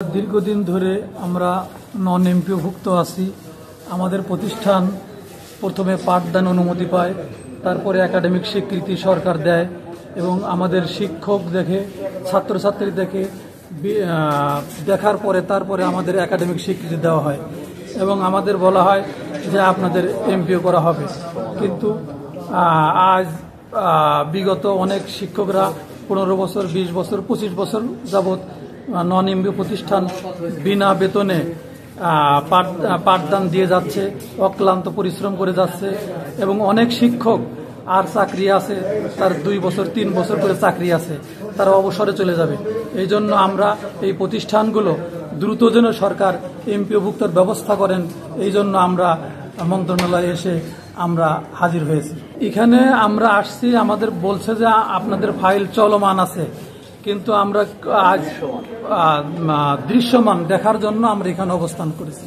দীর্ঘদিন ধরে আমরা নন এমপিওভুক্ত আছি। আমাদের প্রতিষ্ঠান প্রথমে পাঠদান অনুমতি পায়, তারপরে একাডেমিক স্বীকৃতি সরকার দেয় এবং আমাদের শিক্ষক দেখে, ছাত্রছাত্রী দেখে দেখার পরে তারপরে আমাদের একাডেমিক স্বীকৃতি দেওয়া হয় এবং আমাদের বলা হয় যে আপনাদের এমপিও করা হবে। কিন্তু আজ বিগত অনেক শিক্ষকরা 15 বছর, 20 বছর, 25 বছর যাবৎ নন এমপিও প্রতিষ্ঠান বিনা বেতনে পাঠদান দিয়ে যাচ্ছে, অক্লান্ত পরিশ্রম করে যাচ্ছে এবং অনেক শিক্ষক আর চাকরি আছে, তার 2 বছর 3 বছর করে চাকরি আছে, তারা অবসরে চলে যাবে। এই জন্য আমরা এই প্রতিষ্ঠানগুলো দ্রুত যেন সরকার এমপিওভুক্তর ব্যবস্থা করেন, এই জন্য আমরা মন্ত্রণালয়ে এসে আমরা হাজির হয়েছি। এখানে আমরা আসছি, আমাদের বলছে যে আপনাদের ফাইল চলমান আছে, কিন্তু আমরা আজ দৃশ্যমান দেখার জন্য আমরা এখানে অবস্থান করেছি।